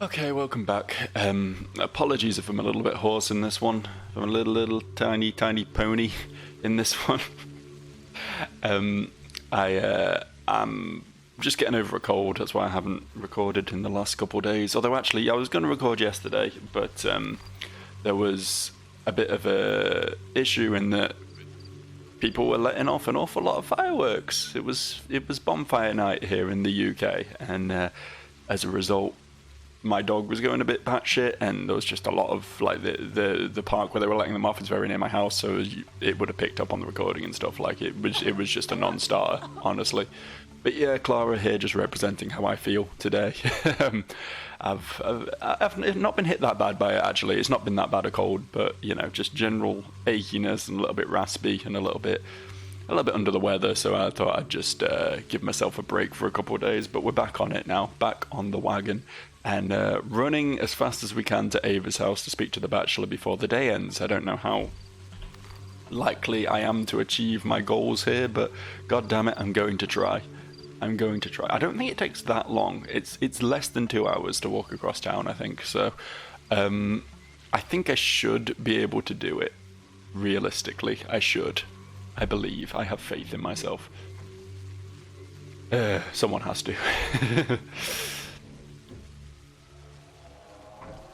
Okay, welcome back. Apologies if I'm a little bit hoarse in this one. I'm a little tiny pony in this one. I'm just getting over a cold. That's why I haven't recorded in the last couple of days. Although actually, I was going to record yesterday, but there was a bit of a issue in that people were letting off an awful lot of fireworks. It was bonfire night here in the UK, and as a result, my dog was going a bit batshit, and there was just a lot of like the park where they were letting them off is very near my house, so it would have picked up on the recording and stuff. Like it was just a non-starter, honestly. But yeah, Clara here, just representing how I feel today. I've not been hit that bad by it actually. It's not been that bad a cold, but you know, just general achiness and a little bit raspy and a little bit under the weather, so I thought I'd just give myself a break for a couple of days. But we're back on it now, back on the wagon, and running as fast as we can to Ava's house to speak to the Bachelor before the day ends. I don't know how likely I am to achieve my goals here, but god damn it, I'm going to try. I'm going to try. I don't think it takes that long. It's less than 2 hours to walk across town, I think. So I think I should be able to do it. Realistically, I should. I believe. I have faith in myself. Someone has to.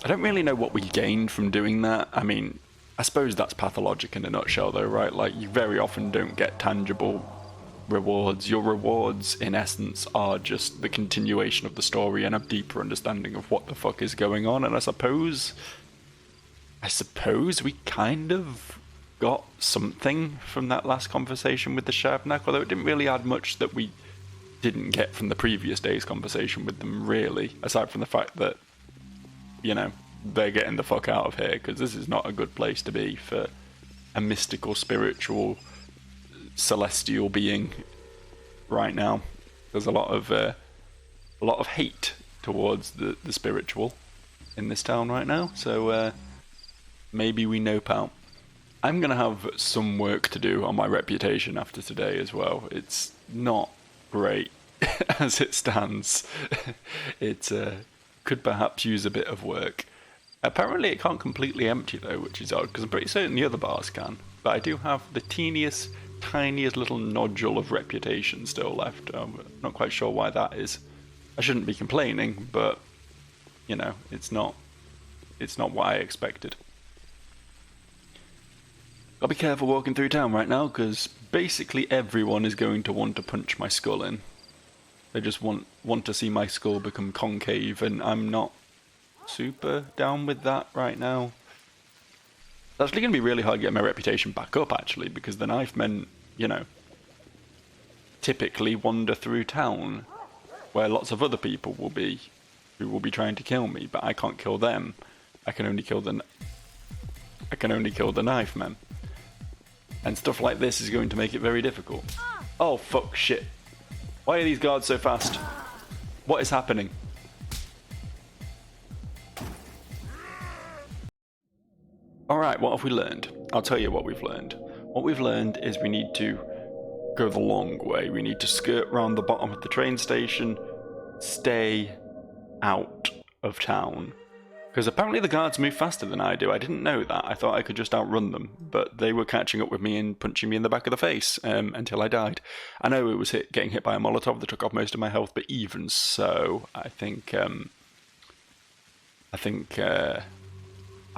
I don't really know what we gained from doing that. I mean, I suppose that's pathologic in a nutshell though, right? Like, you very often don't get tangible rewards. Your rewards, in essence, are just the continuation of the story and a deeper understanding of what the fuck is going on. And I suppose we kind of got something from that last conversation with the Shabnak, although it didn't really add much that we didn't get from the previous day's conversation with them, really, aside from the fact that, you know, they're getting the fuck out of here, because this is not a good place to be for a mystical, spiritual, celestial being right now. There's a lot of hate towards the spiritual in this town right now, so maybe we nope out. I'm gonna have some work to do on my reputation after today as well. It's not great as it stands. It could perhaps use a bit of work. Apparently it can't completely empty though, which is odd, because I'm pretty certain the other bars can. But I do have the tiniest little nodule of reputation still left. I'm not quite sure why that is. I shouldn't be complaining, but you know, it's not what I expected. Gotta be careful walking through town right now, because basically everyone is going to want to punch my skull in. They just want to see my skull become concave, and I'm not super down with that right now. It's actually going to be really hard to get my reputation back up, actually, because the knife men, you know, typically wander through town where lots of other people will be, who will be trying to kill me, but I can't kill them. I can only kill the knife men. And stuff like this is going to make it very difficult. Oh, fuck, shit. Why are these guards so fast? What is happening? Alright, what have we learned? I'll tell you what we've learned. What we've learned is we need to go the long way. We need to skirt round the bottom of the train station, stay out of town. Because apparently the guards move faster than I do. I didn't know that. I thought I could just outrun them, but they were catching up with me and punching me in the back of the face until I died. I know it was getting hit by a Molotov that took off most of my health, but even so, I think I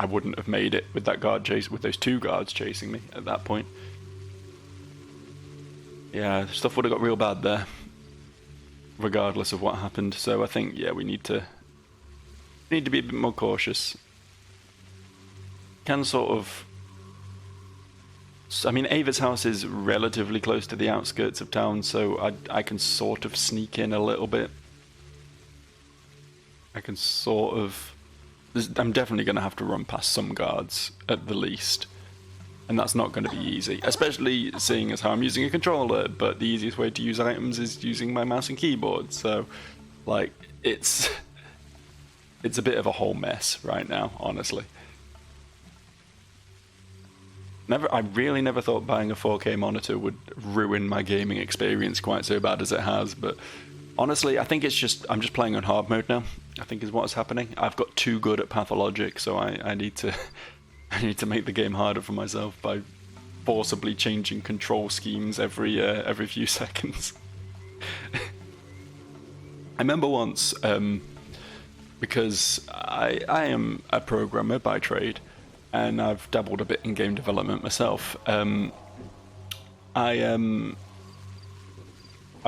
wouldn't have made it with that guard chase, with those two guards chasing me at that point. Yeah, stuff would have got real bad there, regardless of what happened. So I think, yeah, we need to be a bit more cautious. Can sort of... I mean, Ava's house is relatively close to the outskirts of town, so I can sort of sneak in a little bit. I can sort of... I'm definitely going to have to run past some guards, at the least. And that's not going to be easy, especially seeing as how I'm using a controller, but the easiest way to use items is using my mouse and keyboard, so, like, it's a bit of a whole mess right now, honestly. I really never thought buying a 4K monitor would ruin my gaming experience quite so bad as it has, but Honestly, I think I'm just playing on hard mode now. I think is what's happening. I've got too good at Pathologic, so I need to I need to make the game harder for myself by forcibly changing control schemes every few seconds. I remember once, because I am a programmer by trade, and I've dabbled a bit in game development myself. I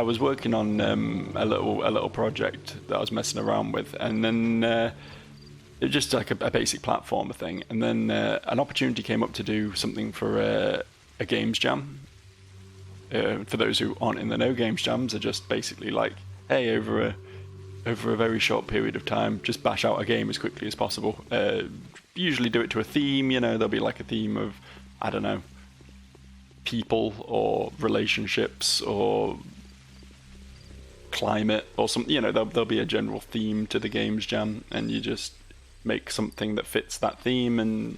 was working on a little project that I was messing around with, and then it was just like a basic platformer thing. And then an opportunity came up to do something for a games jam. For those who aren't in the know, games jams are just basically like, hey, over a very short period of time, just bash out a game as quickly as possible. Usually do it to a theme. There'll be like a theme of, I don't know, people or relationships or climate or something. There'll be a general theme to the games jam, and you just make something that fits that theme. And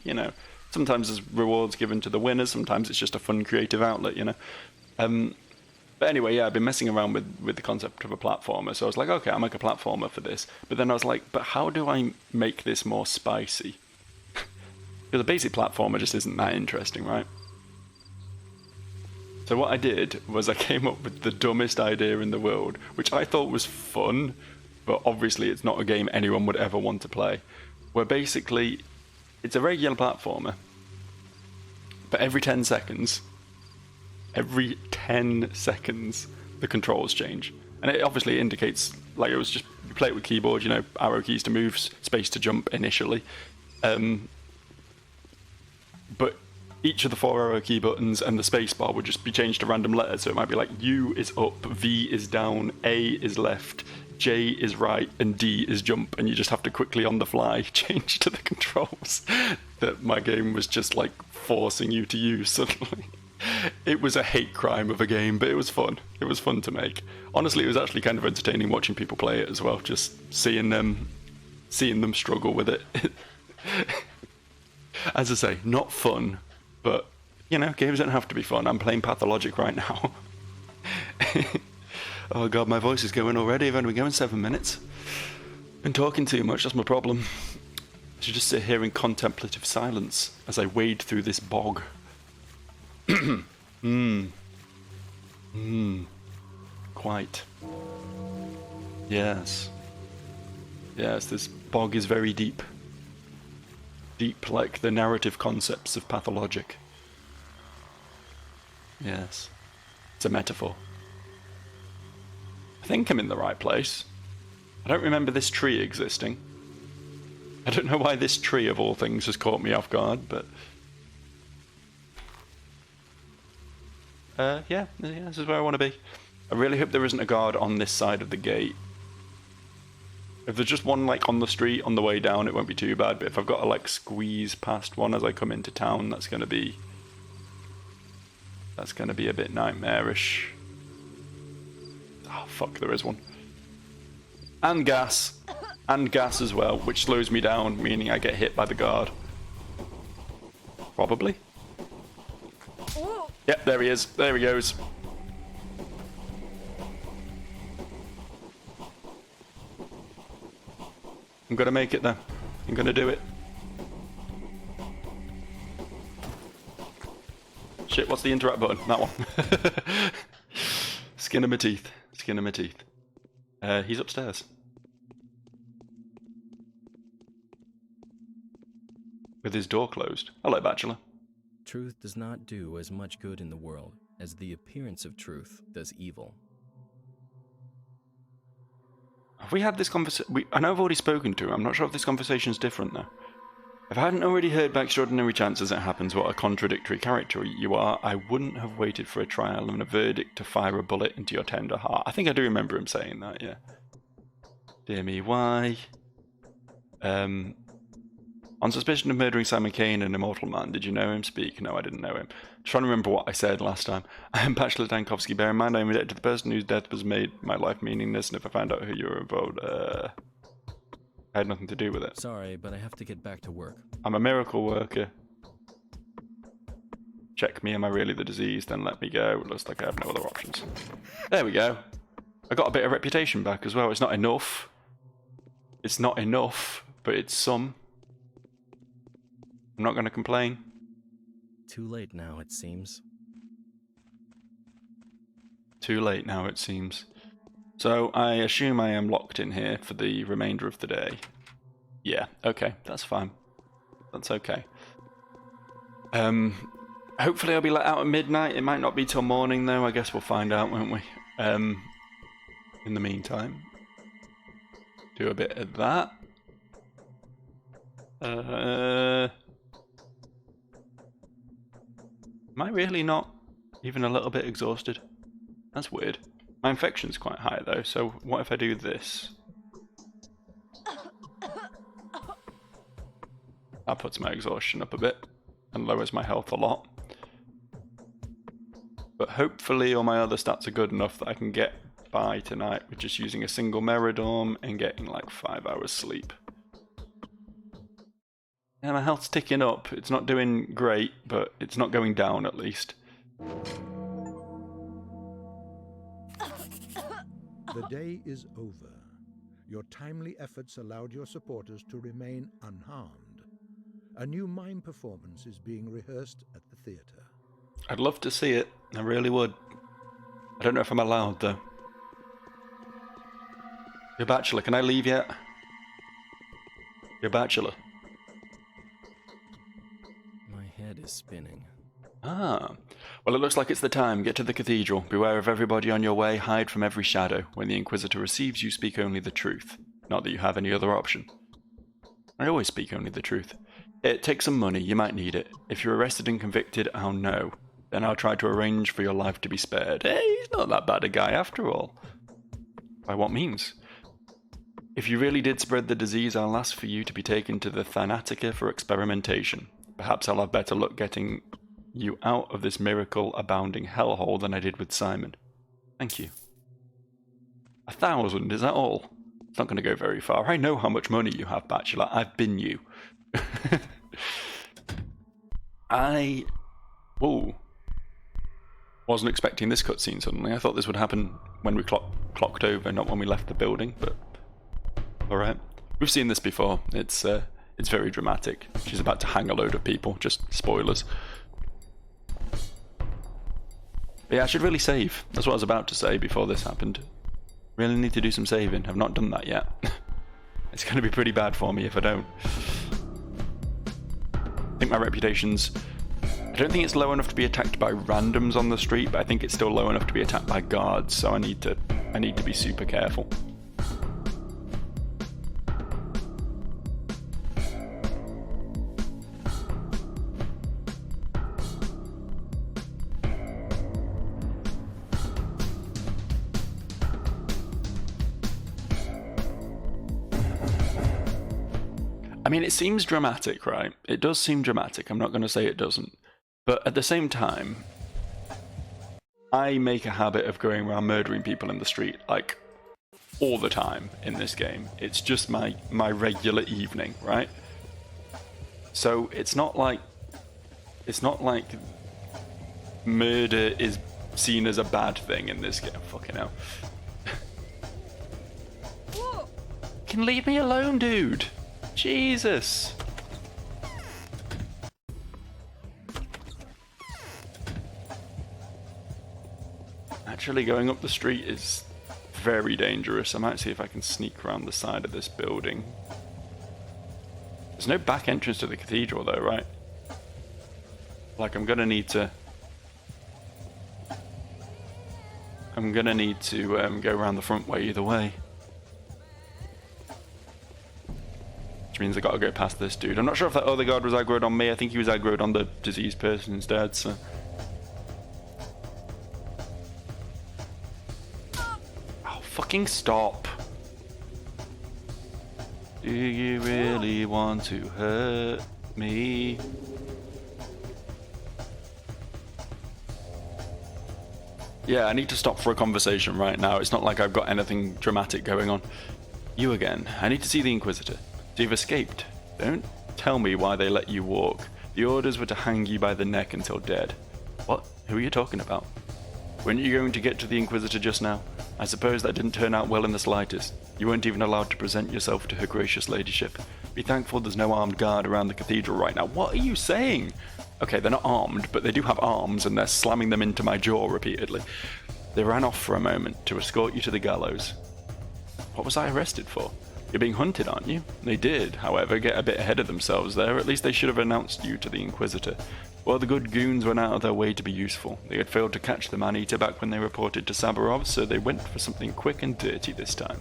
sometimes there's rewards given to the winners, sometimes it's just a fun creative outlet. But anyway, yeah, I've been messing around with the concept of a platformer, so I was like, okay, I'll make a platformer for this. But then I was like, but how do I make this more spicy? Because a basic platformer just isn't that interesting, right? So what I did was I came up with the dumbest idea in the world, which I thought was fun, but obviously it's not a game anyone would ever want to play, where basically it's a regular platformer, but every 10 seconds, the controls change. And it obviously indicates, like, it was just, you play it with keyboard, arrow keys to move, space to jump initially. But each of the 4 arrow key buttons and the space bar would just be changed to random letters. So it might be like U is up, V is down, A is left, J is right, and D is jump. And you just have to quickly on the fly change to the controls that my game was just like forcing you to use suddenly. It was a hate crime of a game, but it was fun. It was fun to make. Honestly, it was actually kind of entertaining watching people play it as well, just seeing them struggle with it. As I say, not fun, but games don't have to be fun. I'm playing Pathologic right now. Oh god, my voice is going already. I've only been going 7 minutes. Been talking too much, that's my problem. I should just sit here in contemplative silence as I wade through this bog. Quite. Yes, this bog is very deep. Deep like the narrative concepts of Pathologic. Yes, it's a metaphor. I think I'm in the right place. I don't remember this tree existing. I don't know why this tree of all things has caught me off guard, but yeah, this is where I want to be. I really hope there isn't a guard on this side of the gate. If there's just one like on the street on the way down, it won't be too bad, but if I've got to like squeeze past one as I come into town, that's gonna be a bit nightmarish. Oh fuck, there is one. And gas as well, which slows me down, meaning I get hit by the guard. Probably. Yep, there he is. There he goes. I'm gonna make it though. I'm gonna do it. Shit, what's the interact button? That one. Skin of my teeth. Skin of my teeth. He's upstairs. With his door closed. Hello, Bachelor. Truth does not do as much good in the world as the appearance of truth does evil. Have we had this conversation? I know I've already spoken to him. I'm not sure if this conversation's different though. If I hadn't already heard by extraordinary chance as it happens what a contradictory character you are, I wouldn't have waited for a trial and a verdict to fire a bullet into your tender heart. I think I do remember him saying that, yeah. Dear me, why? On suspicion of murdering Simon Kane, an immortal man, did you know him? Speak. No, I didn't know him. Trying to remember what I said last time. I am Bachelor Dankovsky. Bear in mind, I am indebted to the person whose death was made my life meaningless, and if I found out who you were involved, I had nothing to do with it. Sorry, but I have to get back to work. I'm a miracle worker. Check me, am I really the disease? Then let me go. It looks like I have no other options. There we go. I got a bit of reputation back as well. It's not enough. It's not enough, but it's some. I'm not going to complain. Too late now, it seems. Too late now, it seems. So I assume I am locked in here for the remainder of the day. Yeah, okay, that's fine. That's okay. Hopefully I'll be let out at midnight. It might not be till morning though. I guess we'll find out, won't we? In the meantime, do a bit of that. Am I really not even a little bit exhausted? That's weird. My infection's quite high though, so what if I do this? That puts my exhaustion up a bit and lowers my health a lot. But hopefully all my other stats are good enough that I can get by tonight with just using a single Meridorm and getting like 5 hours sleep. Yeah, my health's ticking up. It's not doing great, but it's not going down at least. The day is over. Your timely efforts allowed your supporters to remain unharmed. A new mime performance is being rehearsed at the theatre. I'd love to see it. I really would. I don't know if I'm allowed though. You're bachelor, can I leave yet? You're bachelor. My head is spinning. Ah. Well, it looks like it's the time. Get to the cathedral. Beware of everybody on your way. Hide from every shadow. When the Inquisitor receives you, speak only the truth. Not that you have any other option. I always speak only the truth. It takes some money. You might need it. If you're arrested and convicted, I'll know. Then I'll try to arrange for your life to be spared. Hey, he's not that bad a guy after all. By what means? If you really did spread the disease, I'll ask for you to be taken to the Thanatica for experimentation. Perhaps I'll have better luck getting you out of this miracle-abounding hellhole than I did with Simon. Thank you. 1,000, is that all? It's not going to go very far. I know how much money you have, Bachelor. I've been you. Whoa. Wasn't expecting this cutscene suddenly. I thought this would happen when we clocked over, not when we left the building, but alright. We've seen this before. It's very dramatic. She's about to hang a load of people. Just spoilers. But yeah, I should really save. That's what I was about to say before this happened. Really need to do some saving. I've not done that yet. It's going to be pretty bad for me if I don't. I think my reputation's... I don't think it's low enough to be attacked by randoms on the street, but I think it's still low enough to be attacked by guards, so I need to be super careful. I mean, it seems dramatic, right? It does seem dramatic. I'm not going to say it doesn't. But at the same time, I make a habit of going around murdering people in the street, like, all the time in this game. It's just my regular evening, right? So it's not like murder is seen as a bad thing in this game. Fucking hell. Can leave me alone, dude. Jesus. Actually, going up the street is very dangerous. I might see if I can sneak around the side of this building. There's no back entrance to the cathedral though, right? Like, I'm gonna need to go around the front way either way. Which means I gotta go past this dude. I'm not sure if that other guard was aggroed on me. I think he was aggroed on the diseased person instead, so... Fucking stop. Do you really want to hurt me? Yeah, I need to stop for a conversation right now. It's not like I've got anything dramatic going on. You again. I need to see the Inquisitor. So you've escaped. Don't tell me why they let you walk. The orders were to hang you by the neck until dead. What? Who are you talking about? Weren't you going to get to the Inquisitor just now? I suppose that didn't turn out well in the slightest. You weren't even allowed to present yourself to her gracious ladyship. Be thankful there's no armed guard around the cathedral right now. What are you saying? Okay, they're not armed, but they do have arms, and they're slamming them into my jaw repeatedly. They ran off for a moment to escort you to the gallows. What was I arrested for? You're being hunted, aren't you? They did, however, get a bit ahead of themselves there. At least they should have announced you to the Inquisitor. Well, the good goons went out of their way to be useful. They had failed to catch the man-eater back when they reported to Sabarov, so they went for something quick and dirty this time.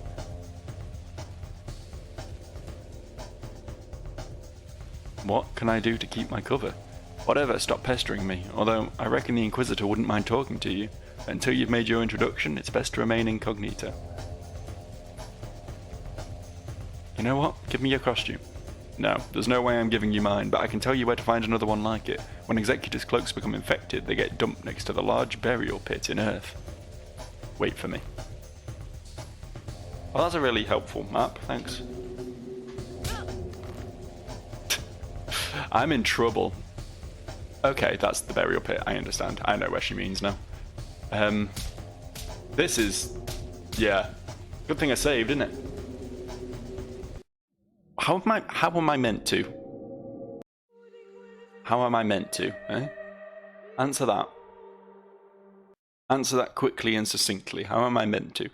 What can I do to keep my cover? Whatever, stop pestering me, although I reckon the Inquisitor wouldn't mind talking to you. Until you've made your introduction, it's best to remain incognito. You know what? Give me your costume. No, there's no way I'm giving you mine, but I can tell you where to find another one like it. When Executor's cloaks become infected, they get dumped next to the large burial pit in Earth. Wait for me. Well, that's a really helpful map, thanks. I'm in trouble. Okay, that's the burial pit, I understand. I know where she means now. This is... yeah. Good thing I saved, isn't it? How am I meant to? How am I meant to, eh? Answer that. Answer that quickly and succinctly. How am I meant to?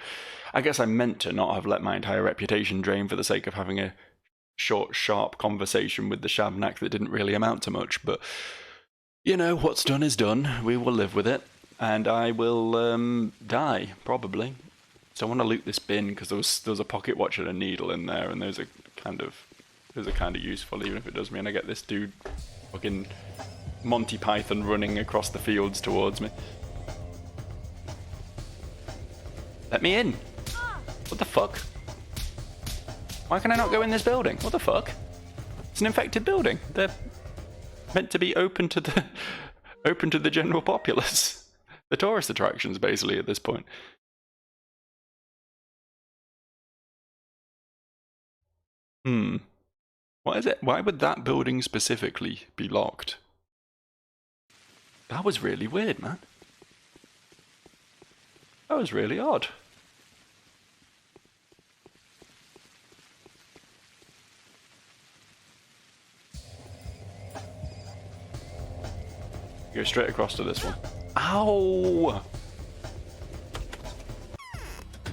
I guess I'm meant to not have let my entire reputation drain for the sake of having a short, sharp conversation with the Shabnak that didn't really amount to much, but... you know, what's done is done. We will live with it. And I will, die, probably. So I want to loot this bin, because there was a pocket watch and a needle in there, and those are kind of useful, even if it does mean I get this dude fucking Monty Python running across the fields towards me. Let me in! What the fuck? Why can I not go in this building? What the fuck? It's an infected building. They're meant to be open to the general populace. The tourist attractions, basically, at this point. What is it? Why would that building specifically be locked? That was really weird, man. That was really odd. Go straight across to this one. Ow!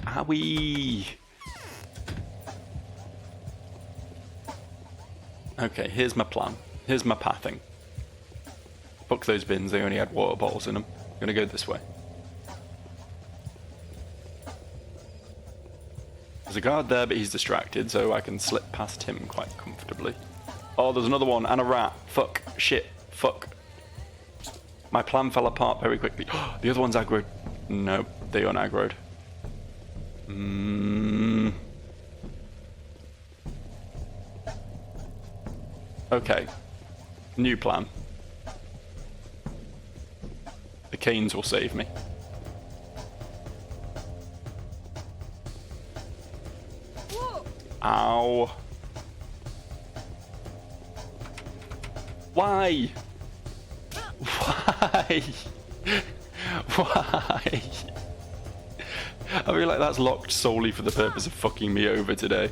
Owie! Okay, here's my plan. Here's my pathing. Fuck those bins, they only had water bottles in them. I'm gonna go this way. There's a guard there, but he's distracted, so I can slip past him quite comfortably. Oh, there's another one, and a rat. Fuck. Shit. Fuck. My plan fell apart very quickly. The other one's aggroed. No, they unaggroed. Okay. New plan. The canes will save me. Ow. Why? Why? Why? I feel like that's locked solely for the purpose of fucking me over today.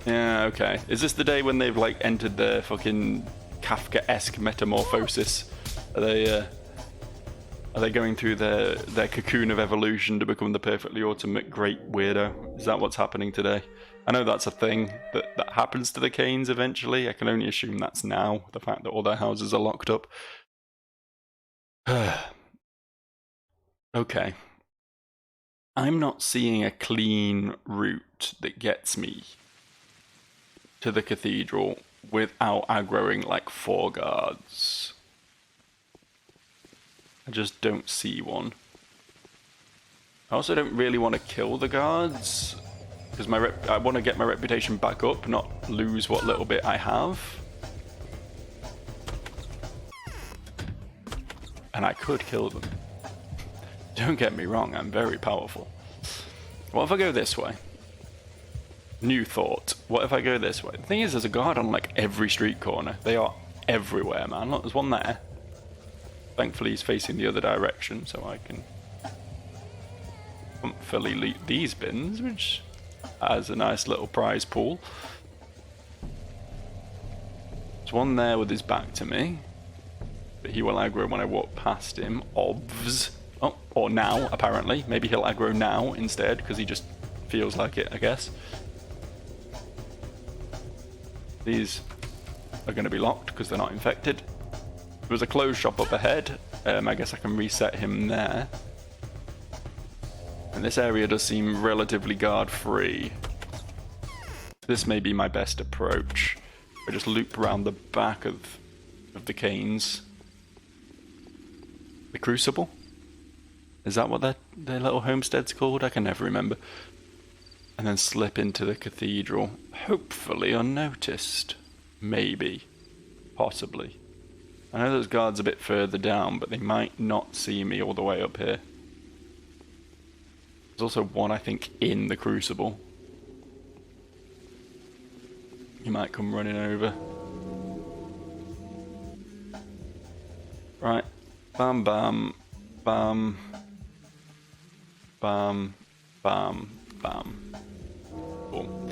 Yeah, okay. Is this the day when they've, like, entered their fucking Kafka-esque metamorphosis? Are they going through their cocoon of evolution to become the perfectly ultimate great weirdo? Is that what's happening today? I know that's a thing that happens to the Canes eventually. I can only assume that's now, the fact that all their houses are locked up. Okay. I'm not seeing a clean route that gets me to the cathedral without aggroing like 4 guards. I just don't see one. I also don't really want to kill the guards, because I want to get my reputation back up, not lose what little bit I have. And I could kill them. Don't get me wrong, I'm very powerful. What if I go this way? New thought. What if I go this way? The thing is, there's a guard on like every street corner. They are everywhere, man. Look, there's one there. Thankfully he's facing the other direction, so I can comfortably loot these bins, which has a nice little prize pool. There's one there with his back to me, but he will aggro when I walk past him. Obvs. Oh, or now, apparently. Maybe he'll aggro now instead, because he just feels like it, I guess. These are going to be locked because they're not infected. There was a clothes shop up ahead. I guess I can reset him there. And this area does seem relatively guard-free. This may be my best approach. I just loop around the back of the canes. The Crucible? Is that what their little homestead's called? I can never remember. And then slip into the cathedral. Hopefully unnoticed. Maybe. Possibly. I know those guards a bit further down, but they might not see me all the way up here. There's also one, I think, in the Crucible. He might come running over. Right. Bam, bam, bam. Bam, bam, bam. Cool.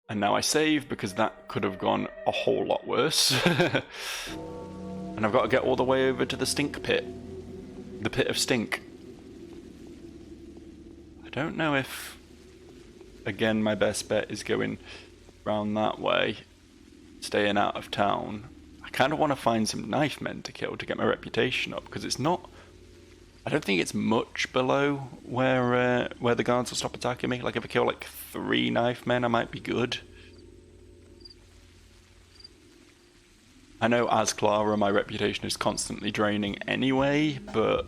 And now I save, because that could have gone a whole lot worse. And I've got to get all the way over to the stink pit. The pit of stink. I don't know if, again, my best bet is going round that way, staying out of town. I kind of want to find some knife men to kill to get my reputation up, because it's not... I don't think it's much below where the guards will stop attacking me. Like, if I kill like 3 knife men, I might be good. I know as Clara, my reputation is constantly draining anyway, but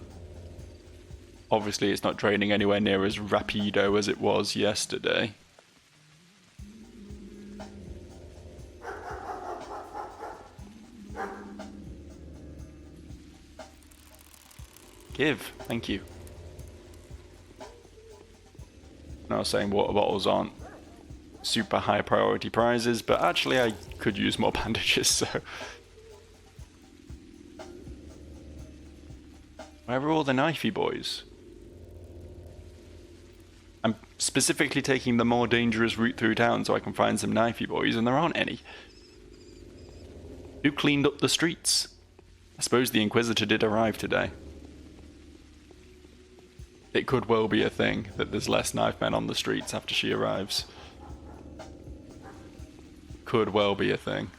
obviously it's not draining anywhere near as rapido as it was yesterday. Give, thank you. I was saying water bottles aren't super high priority prizes, but actually I could use more bandages, so... Where are all the knifey boys? I'm specifically taking the more dangerous route through town so I can find some knifey boys, and there aren't any. Who cleaned up the streets? I suppose the Inquisitor did arrive today. It could well be a thing that there's less knife men on the streets after she arrives. Could well be a thing.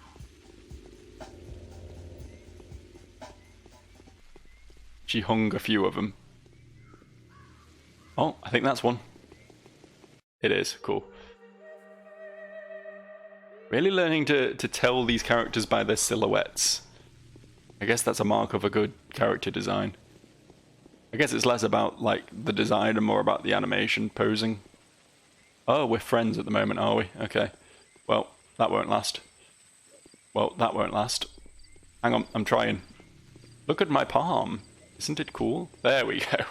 She hung a few of them. Oh, I think that's one. It is, cool. Really learning to tell these characters by their silhouettes. I guess that's a mark of a good character design. I guess it's less about, like, the design and more about the animation, posing. Oh, we're friends at the moment, are we? Okay. Well, that won't last. Well, that won't last. Hang on, I'm trying. Look at my palm. Isn't it cool? There we go.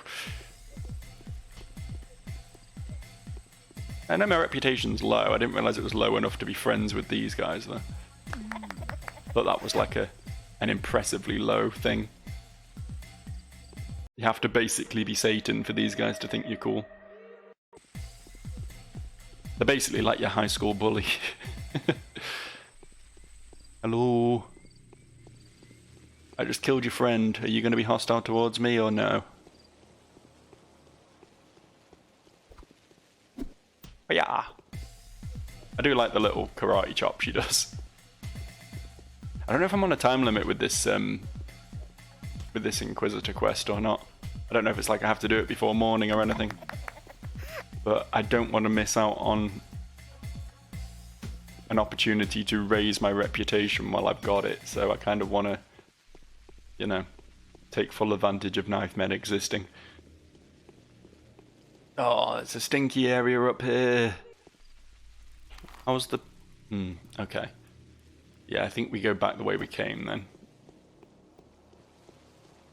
I know my reputation's low. I didn't realise it was low enough to be friends with these guys, though. Thought that was like an impressively low thing. You have to basically be Satan for these guys to think you're cool. They're basically like your high school bully. Hello? I just killed your friend. Are you going to be hostile towards me or no? Yeah. I do like the little karate chop she does. I don't know if I'm on a time limit with this Inquisitor quest or not. I don't know if it's like I have to do it before morning or anything. But I don't want to miss out on an opportunity to raise my reputation while I've got it. So I kind of want to, you know, take full advantage of knife men existing. Oh, it's a stinky area up here. How's the... okay. Yeah, I think we go back the way we came then.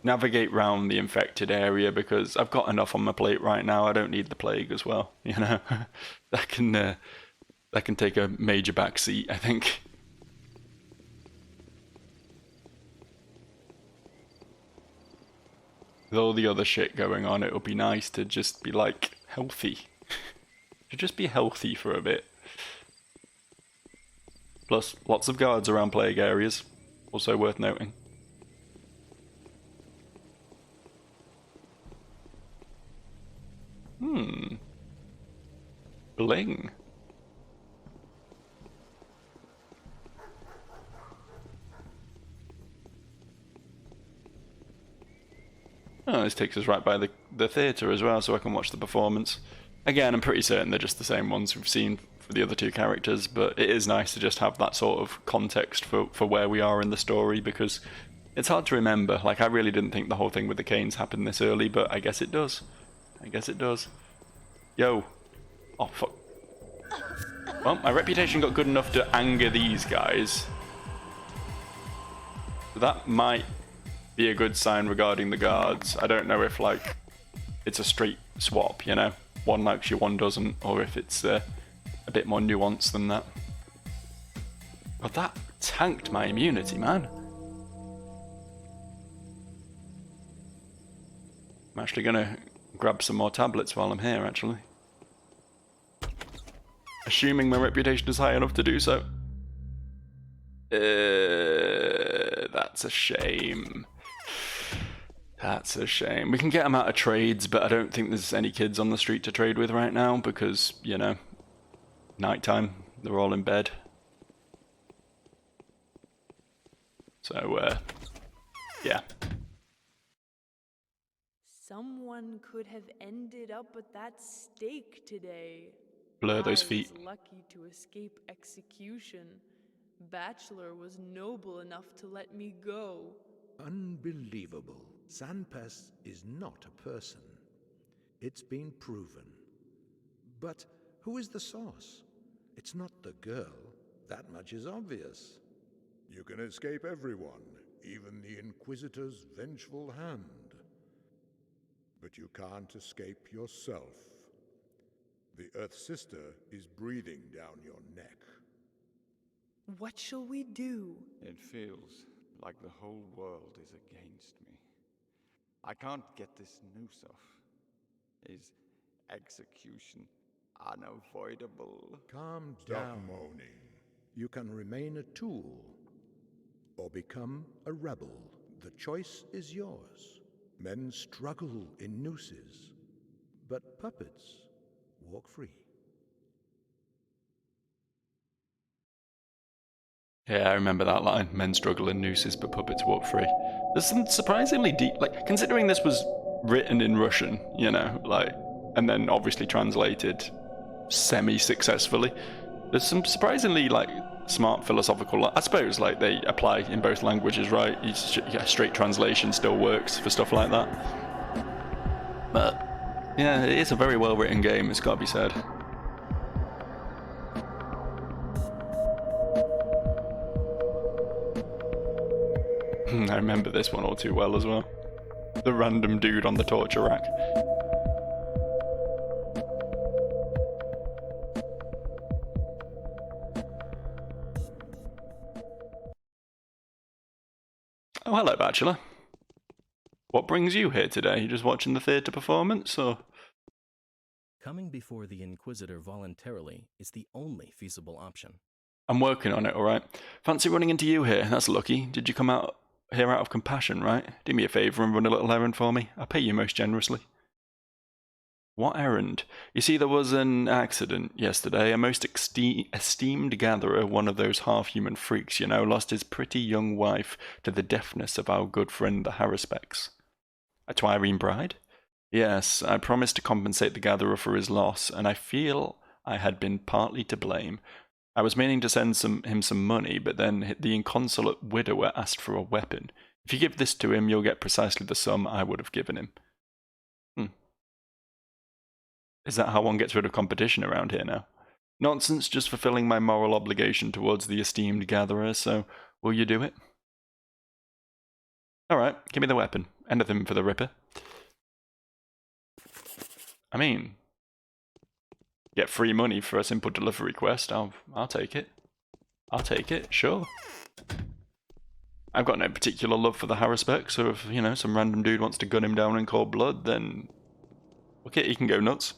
Navigate round the infected area because I've got enough on my plate right now. I don't need the plague as well, you know. that can take a major back seat, I think. With all the other shit going on, it would be nice to just be, like, healthy. To just be healthy for a bit. Plus, lots of guards around plague areas. Also worth noting. Bling. Oh, this takes us right by the theatre as well, so I can watch the performance. Again, I'm pretty certain they're just the same ones we've seen for the other two characters, but it is nice to just have that sort of context for where we are in the story, because it's hard to remember. Like, I really didn't think the whole thing with the Canes happened this early, but I guess it does. I guess it does. Yo. Oh, fuck. Well, my reputation got good enough to anger these guys. That might be a good sign regarding the guards. I don't know if, like, it's a straight swap, you know? One likes you, one doesn't, or if it's a bit more nuanced than that. But that tanked my immunity, man. I'm actually gonna grab some more tablets while I'm here, actually. Assuming my reputation is high enough to do so. That's a shame. That's a shame. We can get them out of trades, but I don't think there's any kids on the street to trade with right now because, you know, nighttime, they're all in bed. So, yeah. Someone could have ended up at that stake today. Blur those feet. I was lucky to escape execution. Bachelor was noble enough to let me go. Unbelievable. Sanpes is not a person. It's been proven. But who is the source? It's not the girl. That much is obvious. You can escape everyone, even the Inquisitor's vengeful hand. But you can't escape yourself. The Earth Sister is breathing down your neck. What shall we do? It feels like the whole world is against me. I can't get this noose off. Is execution unavoidable? Calm Stop down. moaning. You can remain a tool or become a rebel. The choice is yours. Men struggle in nooses, but puppets walk free. Yeah, I remember that line. Men struggle in nooses, but puppets walk free. There's some surprisingly deep, like, considering this was written in Russian, you know, like, and then obviously translated semi-successfully. There's some surprisingly, like, smart philosophical, I suppose, like, they apply in both languages, right? Yeah, straight translation still works for stuff like that. But, yeah, it is a very well-written game, it's got to be said. I remember this one all too well as well. The random dude on the torture rack. Oh, hello, Bachelor. What brings you here today? You just watching the theatre performance, or...? Coming before the Inquisitor voluntarily is the only feasible option. I'm working on it, alright? Fancy running into you here, that's lucky. Did you come out here out of compassion, right? Do me a favour and run a little errand for me. I'll pay you most generously. What errand? You see, there was an accident yesterday. A most esteemed gatherer, one of those half-human freaks, you know, lost his pretty young wife to the deafness of our good friend the Harrispecs. A Twirene bride? Yes, I promised to compensate the gatherer for his loss, and I feel I had been partly to blame. I was meaning to send him some money, but then the inconsolate widower asked for a weapon. If you give this to him, you'll get precisely the sum I would have given him. Is that how one gets rid of competition around here now? Nonsense, just fulfilling my moral obligation towards the esteemed gatherer, so will you do it? Alright, give me the weapon. Anything for the Ripper. I mean, get free money for a simple delivery quest. I'll take it. I'll take it, sure. I've got no particular love for the Harrisbeck, so if, you know, some random dude wants to gun him down in cold blood, then okay, he can go nuts.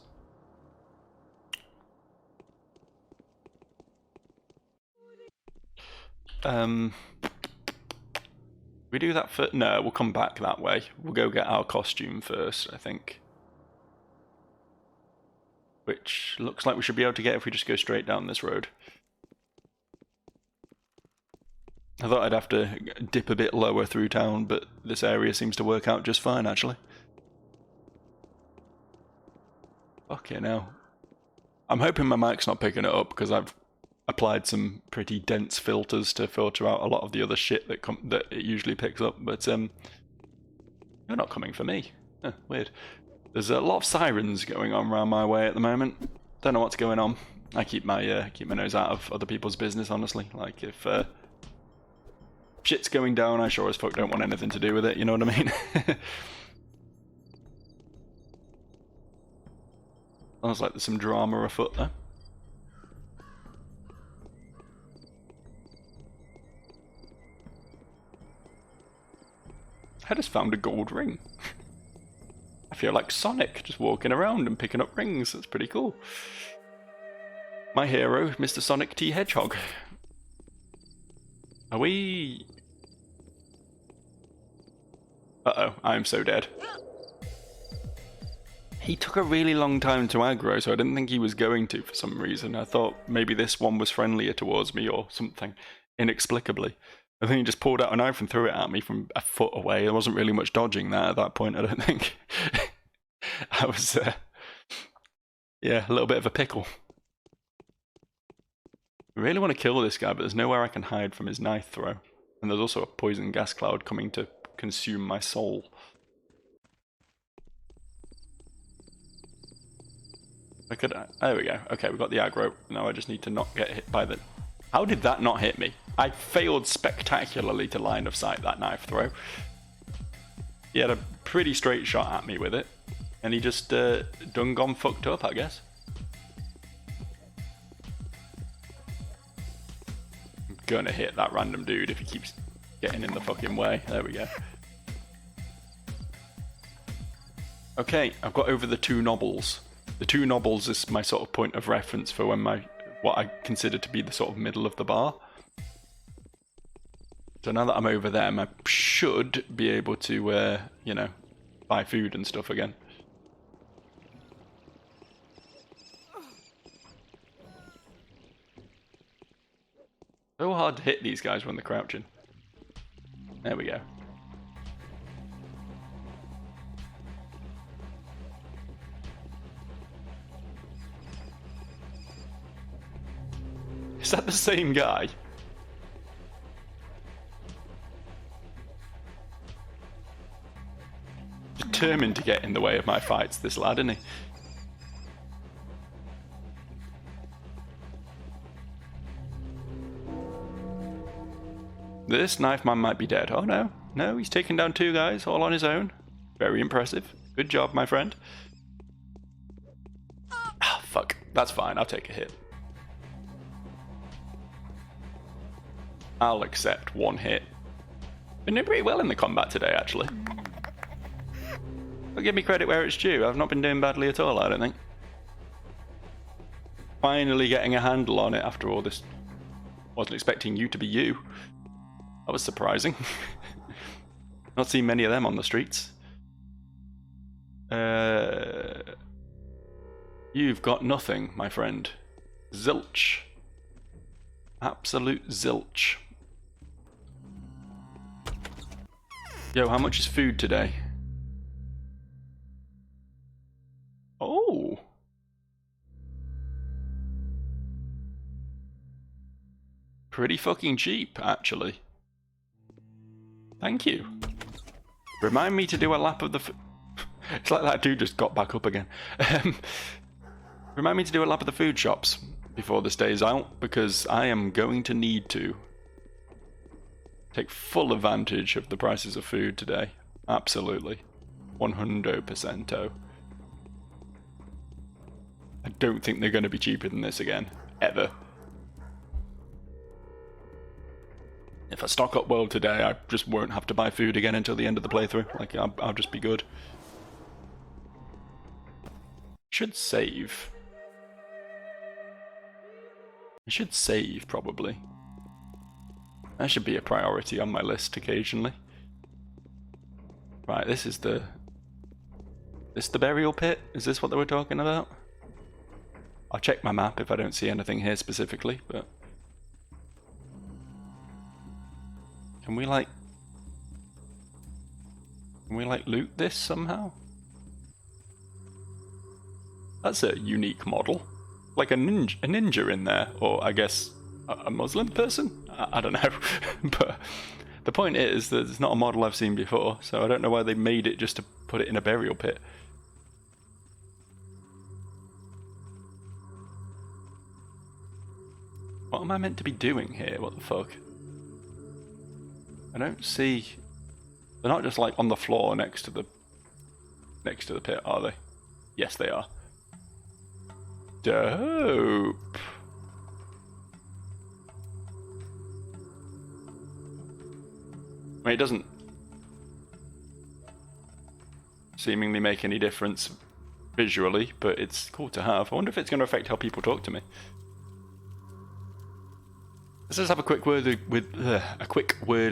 We do that for... No, we'll come back that way. We'll go get our costume first, I think. Which looks like we should be able to get if we just go straight down this road. I thought I'd have to dip a bit lower through town, but this area seems to work out just fine, actually. Okay, now. I'm hoping my mic's not picking it up, because I've applied some pretty dense filters to filter out a lot of the other shit that it usually picks up, but you're not coming for me. Weird. There's a lot of sirens going on around my way at the moment. Don't know what's going on. I keep my nose out of other people's business, honestly. Like, if shit's going down, I sure as fuck don't want anything to do with it, you know what I mean? Sounds like there's some drama afoot there. I just found a gold ring. I feel like Sonic, just walking around and picking up rings. That's pretty cool. My hero, Mr. Sonic T. Hedgehog. Are we... Uh-oh, I'm so dead. He took a really long time to aggro, so I didn't think he was going to for some reason. I thought maybe this one was friendlier towards me or something, inexplicably. I think he just pulled out a knife and threw it at me from a foot away. There wasn't really much dodging that at that point, I don't think. I was, yeah, a little bit of a pickle. I really want to kill this guy, but there's nowhere I can hide from his knife throw. And there's also a poison gas cloud coming to consume my soul. There we go. Okay, we got the aggro. Now I just need to not get hit by the... How did that not hit me? I failed spectacularly to line of sight that knife throw. He had a pretty straight shot at me with it. And he just done gone fucked up, I guess. I'm gonna hit that random dude if he keeps getting in the fucking way. There we go. Okay, I've got over the 2 nobles. The 2 nobles is my sort of point of reference for when what I consider to be the sort of middle of the bar. So now that I'm over them, I should be able to, you know, buy food and stuff again. So hard to hit these guys when they're crouching. There we go. Is that the same guy? Determined to get in the way of my fights, this lad, isn't he? This knife man might be dead. Oh no, no, he's taken down 2 guys all on his own. Very impressive. Good job, my friend. Ah, fuck. That's fine, I'll take a hit. I'll accept 1 hit. Been doing pretty well in the combat today, actually. But give me credit where it's due. I've not been doing badly at all, I don't think. Finally getting a handle on it after all this. Wasn't expecting you to be you. That was surprising. Not seen many of them on the streets. You've got nothing, my friend. Zilch. Absolute zilch. Yo, how much is food today? Oh. Pretty fucking cheap, actually. Thank you. Remind me to do a lap of the... It's like that dude just got back up again. Remind me to do a lap of the food shops before this day's out, because I am going to need to take full advantage of the prices of food today. Absolutely. 100%. I don't think they're going to be cheaper than this again. Ever. If I stock up well today, I just won't have to buy food again until the end of the playthrough. Like, I'll just be good. Should save. I should save, probably. That should be a priority on my list occasionally. Right, this is the burial pit? Is this what they were talking about? I'll check my map if I don't see anything here specifically, but... Can we like loot this somehow? That's a unique model. Like a ninja in there, or I guess a Muslim person? I don't know. But the point is that it's not a model I've seen before, so I don't know why they made it just to put it in a burial pit. What am I meant to be doing here? What the fuck? I don't see... They're not just like on the floor next to the pit, are they? Yes, they are. Dope. I mean, it doesn't seemingly make any difference visually, but it's cool to have. I wonder if it's going to affect how people talk to me. Let's just have a quick word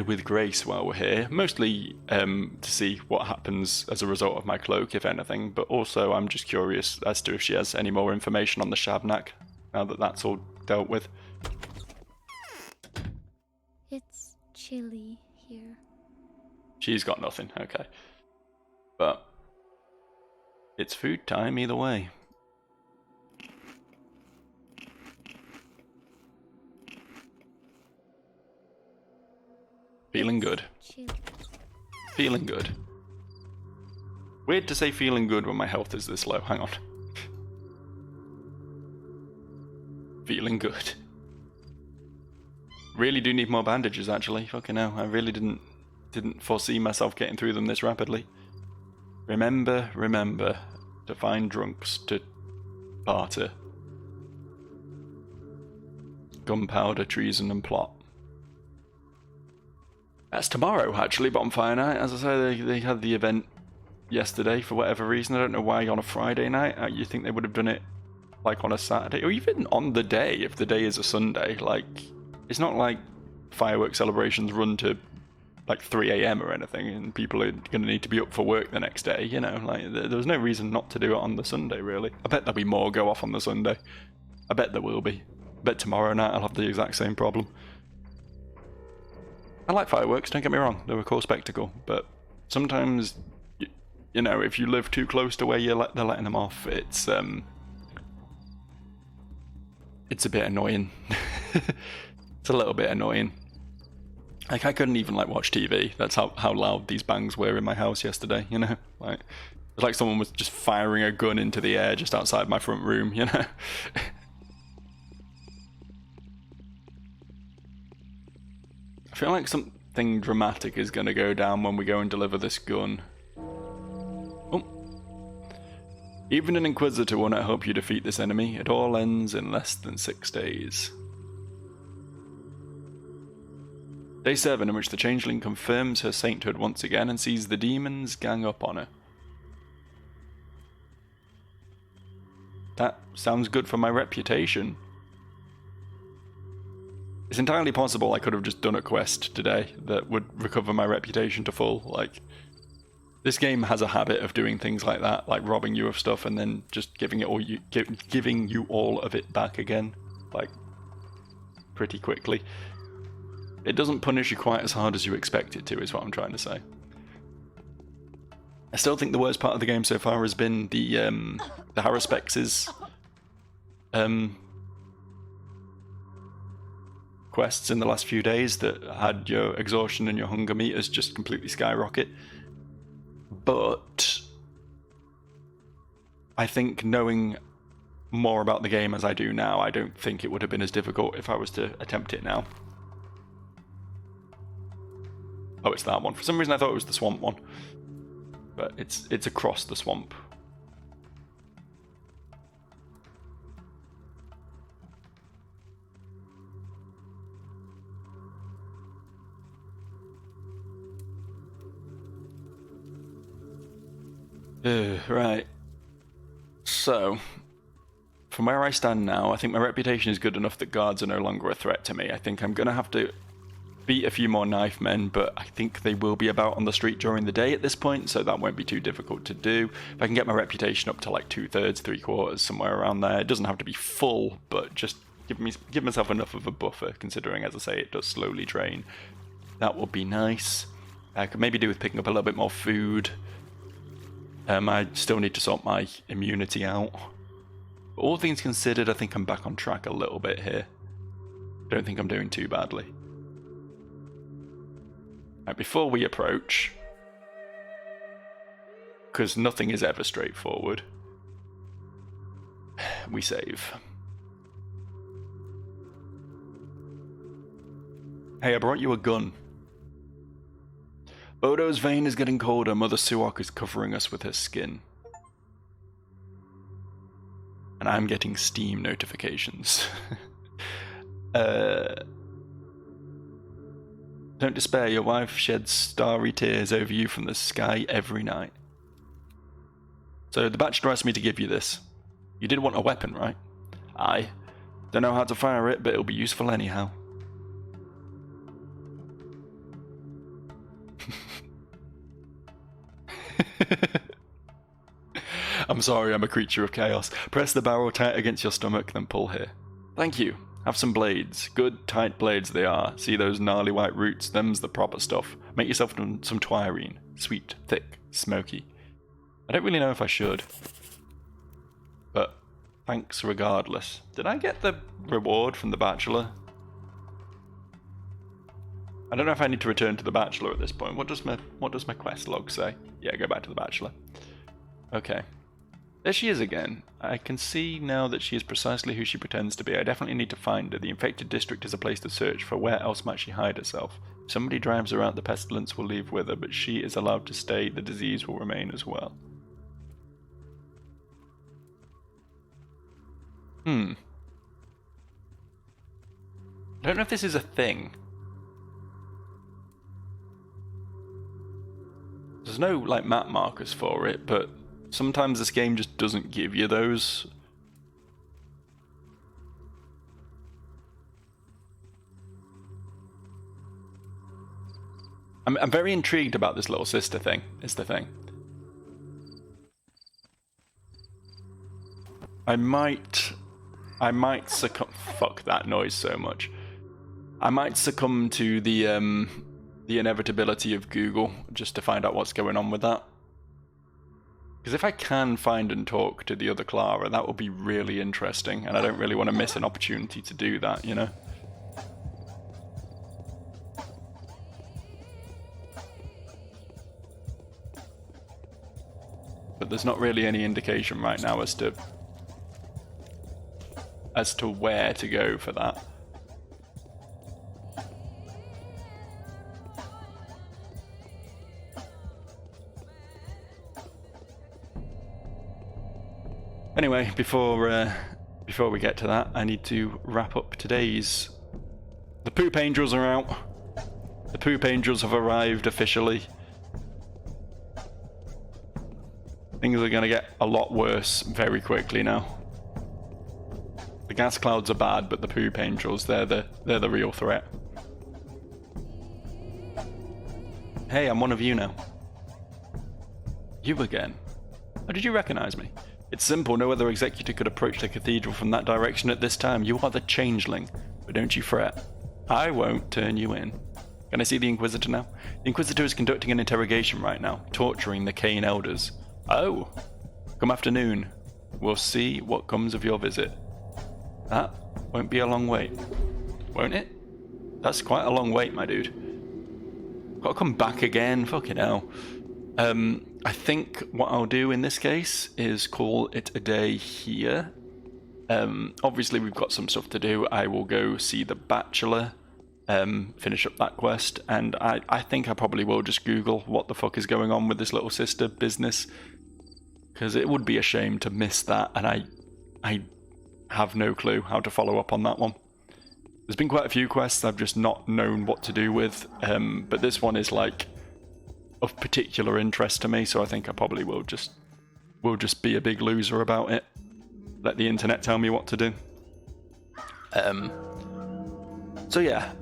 with Grace while we're here. Mostly to see what happens as a result of my cloak, if anything. But also, I'm just curious as to if she has any more information on the Shabnak now that that's all dealt with. It's chilly here. She's got nothing. Okay, but it's food time either way. Feeling good. Feeling good. Weird to say feeling good when my health is this low. Hang on. Feeling good. Really do need more bandages, actually. Fucking hell. I really didn't foresee myself getting through them this rapidly. Remember to find drunks to barter. Gunpowder, treason, and plot. That's tomorrow, actually, Bonfire Night. As I say, they had the event yesterday for whatever reason. I don't know why on a Friday night. You think they would have done it like on a Saturday, or even on the day if the day is a Sunday. Like, it's not like fireworks celebrations run to like 3 a.m. or anything, and people are going to need to be up for work the next day. You know, like there was no reason not to do it on the Sunday, really. I bet there'll be more go off on the Sunday. I bet there will be. I bet tomorrow night I'll have the exact same problem. I like fireworks, don't get me wrong, they're a cool spectacle, but sometimes, you know, if you live too close to where they're letting them off, it's a bit annoying. It's a little bit annoying. Like, I couldn't even, like, watch TV, that's how loud these bangs were in my house yesterday, you know? Like, it was like someone was just firing a gun into the air just outside my front room, you know? I feel like something dramatic is going to go down when we go and deliver this gun. Oh. Even an Inquisitor will not help you defeat this enemy. It all ends in less than 6 days. Day 7, in which the Changeling confirms her sainthood once again and sees the demons gang up on her. That sounds good for my reputation. It's entirely possible I could have just done a quest today that would recover my reputation to full. Like, this game has a habit of doing things like that, like robbing you of stuff and then just giving you all of it back again, like, pretty quickly. It doesn't punish you quite as hard as you expect it to, is what I'm trying to say. I still think the worst part of the game so far has been the Haruspex' quests in the last few days that had your exhaustion and your hunger meters just completely skyrocket. But I think knowing more about the game as I do now, I don't think it would have been as difficult if I was to attempt it now. Oh, it's that one. For some reason I thought it was the swamp one. But it's across the swamp. Right. So, from where I stand now, I think my reputation is good enough that guards are no longer a threat to me. I think I'm going to have to beat a few more knife men, but I think they will be about on the street during the day at this point, so that won't be too difficult to do. If I can get my reputation up to like 2/3, 3/4, somewhere around there, it doesn't have to be full, but just give myself enough of a buffer, considering, as I say, it does slowly drain. That will be nice. I could maybe do with picking up a little bit more food. I still need to sort my immunity out. But all things considered, I think I'm back on track a little bit here. Don't think I'm doing too badly. Right, before we approach, because nothing is ever straightforward, we save. Hey, I brought you a gun. Odo's vein is getting colder. Mother Suok is covering us with her skin. And I'm getting Steam notifications. Don't despair, your wife sheds starry tears over you from the sky every night. So the Bachelor asked me to give you this. You did want a weapon, right? Aye. Don't know how to fire it, but it'll be useful anyhow. I'm sorry, I'm a creature of chaos. Press the barrel tight against your stomach, then pull here. Thank you. Have some blades. Good, tight blades they are. See those gnarly white roots? Them's the proper stuff. Make yourself some twirine. Sweet, thick, smoky. I don't really know if I should. But thanks regardless. Did I get the reward from the Bachelor? I don't know if I need to return to the Bachelor at this point. What does my quest log say? Yeah, go back to the Bachelor. Okay. There she is again. I can see now that she is precisely who she pretends to be. I definitely need to find her. The infected district is a place to search for. Where else might she hide herself? If somebody drives her out, the pestilence will leave with her, but she is allowed to stay. The disease will remain as well. I don't know if this is a thing. There's no, like, map markers for it, but sometimes this game just doesn't give you those. I'm very intrigued about this little sister thing, is the thing. I might succumb... Fuck that noise so much. I might succumb to the inevitability of Google, just to find out what's going on with that. Because if I can find and talk to the other Clara, that would be really interesting, and I don't really want to miss an opportunity to do that, you know? But there's not really any indication right now as to where to go for that. Anyway, before we get to that, I need to wrap up today's... The Poop Angels are out. The Poop Angels have arrived officially. Things are going to get a lot worse very quickly now. The gas clouds are bad, but the Poop Angels, they're the real threat. Hey, I'm one of you now. You again? How did you recognize me? It's simple, no other executor could approach the cathedral from that direction at this time. You are the Changeling, but don't you fret. I won't turn you in. Can I see the Inquisitor now? The Inquisitor is conducting an interrogation right now, torturing the Kane Elders. Oh, come afternoon. We'll see what comes of your visit. That won't be a long wait. Won't it? That's quite a long wait, my dude. Gotta come back again, fucking hell. I think what I'll do in this case is call it a day here. Obviously we've got some stuff to do. I will go see the Bachelor, finish up that quest, and I think I probably will just Google what the fuck is going on with this little sister business, because it would be a shame to miss that, and I have no clue how to follow up on that one. There's been quite a few quests I've just not known what to do with, but this one is like of particular interest to me, so I think I probably will just will just be a big loser about it. Let the internet tell me what to do. So yeah,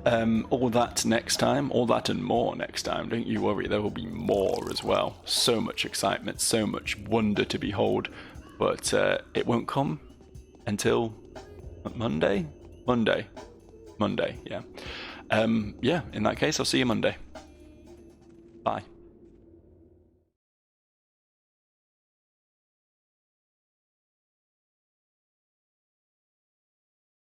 all that next time, all that and more next time. Don't you worry, there will be more as well. So much excitement, so much wonder to behold, but it won't come until Monday, yeah. Yeah, in that case, I'll see you Monday. Bye.